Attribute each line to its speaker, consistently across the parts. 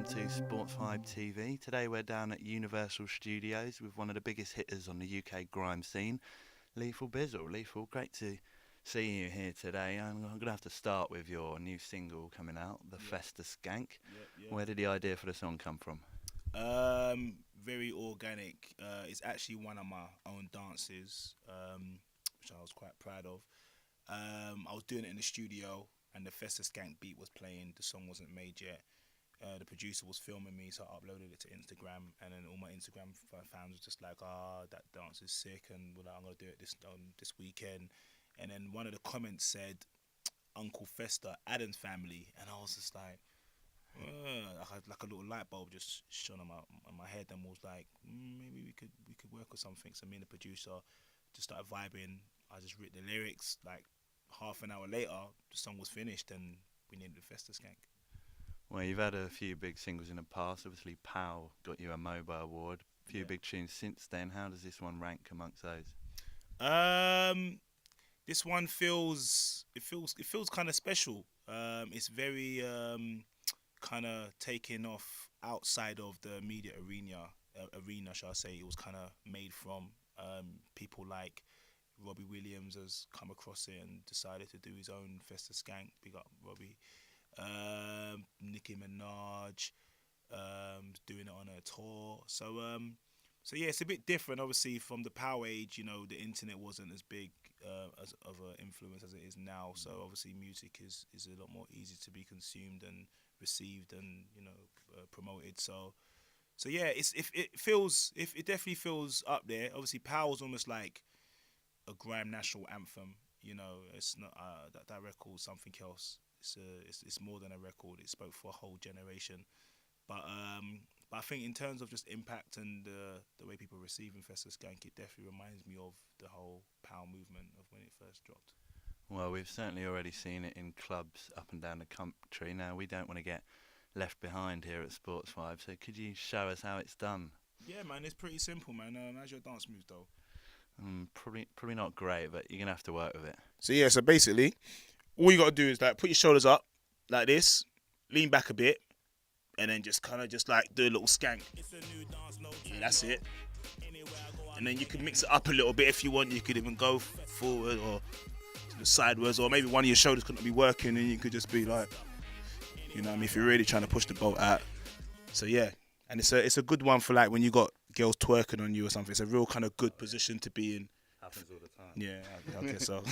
Speaker 1: to Sportsvibe TV. Today we're down at Universal Studios with one of the biggest hitters on the UK grime scene, Lethal Bizzle. Lethal, great to see you here today. I'm going to have to start with your new single coming out, the Fester Skank. Where did the idea for the song come from?
Speaker 2: Very organic. It's actually one of my own dances, which I was quite proud of. I was doing it in the studio, and the Fester Skank beat was playing. The song wasn't made yet. The producer was filming me, so I uploaded it to Instagram, and then all my Instagram fans was just like, that dance is sick," and we're like, "I'm gonna do it this weekend." And then one of the comments said, "Uncle Fester, Adam's family," and I was just like, I had like a little light bulb just shone on my head, and was like, maybe we could work with something. So me and the producer just started vibing. I just wrote the lyrics. Like half an hour later, the song was finished, and we named it Fester Skank.
Speaker 1: Well, you've had a few big singles in the past. Obviously, Pow got you a MOBA award. A few big tunes since then. How does this one rank amongst those?
Speaker 2: This one feels kind of special. It's very kind of taken off outside of the media arena, shall I say. It was kind of made from people like Robbie Williams has come across it and decided to do his own Fester Skank. Big up Robbie. Nicki Minaj doing it on her tour. So yeah, it's a bit different. Obviously, from the power age, the internet wasn't as big as of an influence as it is now. So obviously, music is a lot more easy to be consumed and received and promoted. So yeah, it definitely feels up there. Obviously, Power's almost like a grime national anthem. It's not that record, something else. It's more than a record. It spoke for a whole generation. But I think in terms of just impact and the way people receiving Fester Skank, it definitely reminds me of the whole Power movement of when it first dropped.
Speaker 1: Well, we've certainly already seen it in clubs up and down the country. Now, we don't want to get left behind here at Sportsvibe, so could you show us how it's done?
Speaker 2: Yeah, man, it's pretty simple, man. How's your dance moves, though?
Speaker 1: Probably not great, but you're going to have to work with it.
Speaker 2: So basically, all you got to do is like put your shoulders up like this, lean back a bit, and then just kind of just like do a little skank. Yeah, that's it. And then you can mix it up a little bit if you want. You could even go forward or to the sideways, or maybe one of your shoulders couldn't be working, and you could just be like, if you're really trying to push the boat out. So yeah, and it's a good one for like when you got girls twerking on you or something. It's a real kind of good position to be in.
Speaker 1: Happens all the time.
Speaker 2: Yeah, I guess so.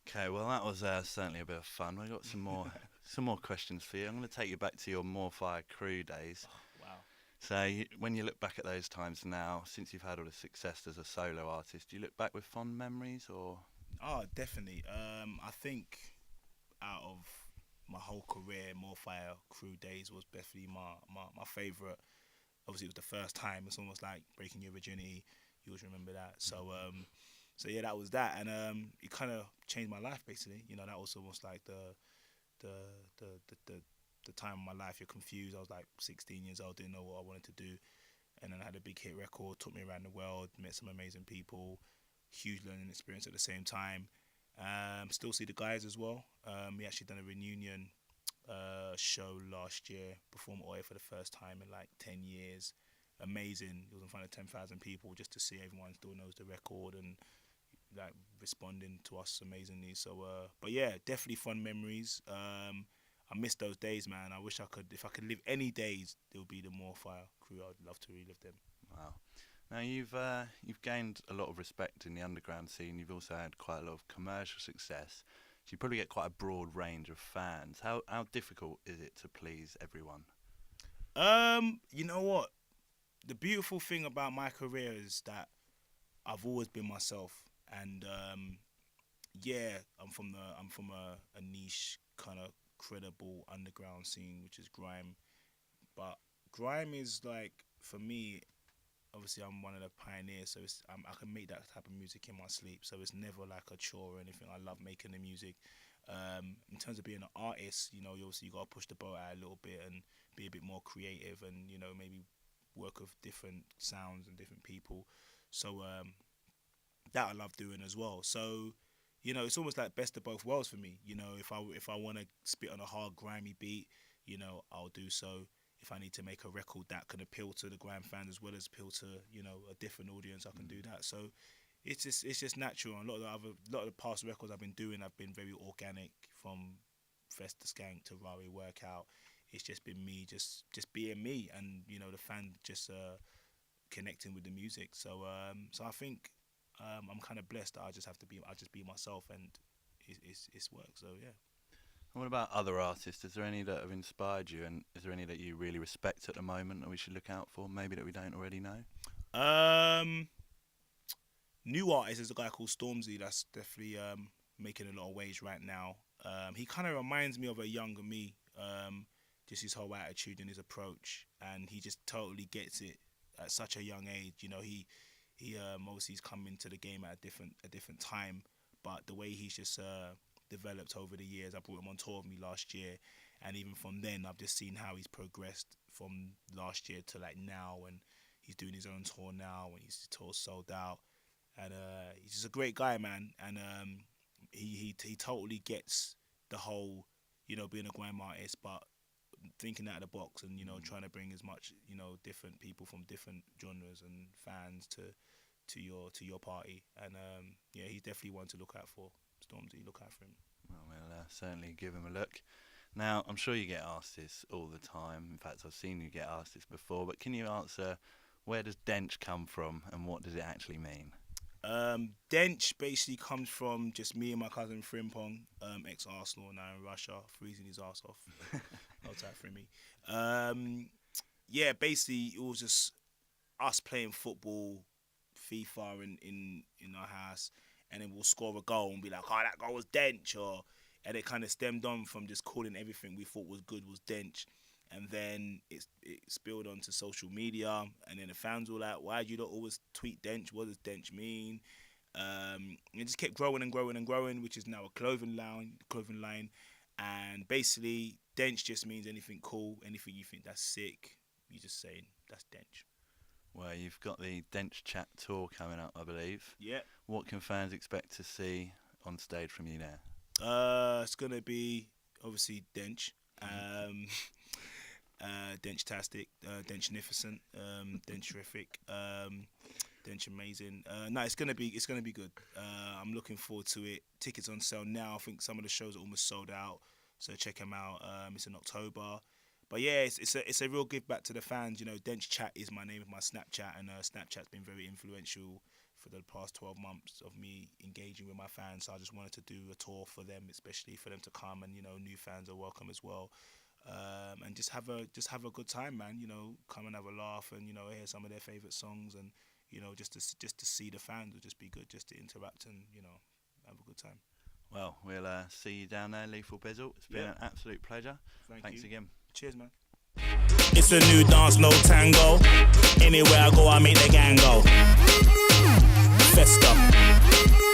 Speaker 1: Okay, well that was certainly a bit of fun. We've got some more questions for you. I'm going to take you back to your More Fire crew days.
Speaker 2: Wow.
Speaker 1: So when you look back at those times now, since you've had all the success as a solo artist, do you look back with fond memories or?
Speaker 2: Oh, definitely. I think out of my whole career, More Fire crew days was definitely my favourite. Obviously, it was the first time. It's almost like breaking your virginity. You always remember that. So yeah, that was that, and it kind of changed my life basically. That was almost like the time of my life. You're confused. I was like 16 years old, didn't know what I wanted to do, and then I had a big hit record. Took me around the world, met some amazing people, huge learning experience at the same time. Still see the guys as well. We actually done a reunion show last year, performed Oya for the first time in like 10 years. Amazing. It was in front of 10,000 people just to see everyone still knows the record and like responding to us amazingly. So but yeah, definitely fun memories. I miss those days, man. I wish if I could live any days, it would be the More Fire crew. I'd love to relive them.
Speaker 1: Wow. Now you've gained a lot of respect in the underground scene. You've also had quite a lot of commercial success. So you probably get quite a broad range of fans. How difficult is it to please everyone?
Speaker 2: You know what? The beautiful thing about my career is that I've always been myself, and yeah, I'm from a niche kind of credible underground scene, which is grime. But grime is like, for me, obviously I'm one of the pioneers, so I can make that type of music in my sleep. So it's never like a chore or anything. I love making the music. In terms of being an artist, you got to push the boat out a little bit and be a bit more creative, and maybe work with different sounds and different people. So that I love doing as well. So it's almost like best of both worlds for me. If I want to spit on a hard grimy beat, I'll do so. if I need to make a record that can appeal to the grime fans as well as appeal to, you know, a different audience, I can do that. So it's just natural. And a lot of the past records I've been doing have been very organic, from Fester Skank to Rari Workout. It's just been me, just being me, and you know, the fan just connecting with the music. So I think I'm kind of blessed that I just be myself, and it's worked. So yeah.
Speaker 1: And what about other artists? Is there any that have inspired you, and is there any that you really respect at the moment that we should look out for, maybe that we don't already know?
Speaker 2: New artist is a guy called Stormzy. That's definitely making a lot of waves right now. He kind of reminds me of a younger me, just his whole attitude and his approach, and he just totally gets it at such a young age. You know, he obviously he's come into the game at a different time, but the way he's just developed over the years. I brought him on tour with me last year, and even from then I've just seen how he's progressed from last year to like now, and he's doing his own tour now, and his tour sold out, and he's just a great guy, man. And he totally gets the whole, you know, being a grime artist, but thinking out of the box, and you know, trying to bring as much, you know, different people from different genres and fans to your party. And yeah, he's definitely one to look out for. Stormzy, look out for him.
Speaker 1: Well, we'll certainly give him a look. Now, I'm sure you get asked this all the time. In fact, I've seen you get asked this before, but can you answer, where does Dench come from, and what does it actually mean?
Speaker 2: Dench basically comes from just me and my cousin Frimpong, ex-Arsenal, now in Russia, freezing his ass off. No time for me. Yeah, basically it was just us playing football, FIFA in our house, and then we'll score a goal and be like, oh, that goal was Dench, and it kind of stemmed on from just calling everything we thought was good was Dench. And then it spilled onto social media, and then the fans were like, why do you not always tweet Dench? What does Dench mean? It just kept growing and growing and growing, which is now a clothing line. And basically, Dench just means anything cool, anything you think that's sick, you just saying, that's Dench.
Speaker 1: Well, you've got the Dench Chat tour coming up, I believe.
Speaker 2: Yeah.
Speaker 1: What can fans expect to see on stage from you there?
Speaker 2: It's going to be, obviously, Dench. Dench-tastic, Dench-nificent, Dench-terrific, Dench amazing. No, it's gonna be good. I'm looking forward to it. Tickets on sale now. I think some of the shows are almost sold out, so check them out. It's in October. But yeah, it's a real give back to the fans. You know, Dench Chat is my name of my Snapchat, and Snapchat's been very influential for the past 12 months of me engaging with my fans. So I just wanted to do a tour for them, especially for them to come, and you know, new fans are welcome as well. And just have a good time, man. You know, come and have a laugh, and you know, hear some of their favorite songs, and you know, just to see the fans would just be good, just to interact and you know, have a good time.
Speaker 1: Well, we'll see you down there, Lethal Bizzle. It's been an absolute pleasure. Thanks again.
Speaker 2: Cheers, man.
Speaker 3: It's a new dance, no tango. Anywhere I go, I make the gang go. Fester.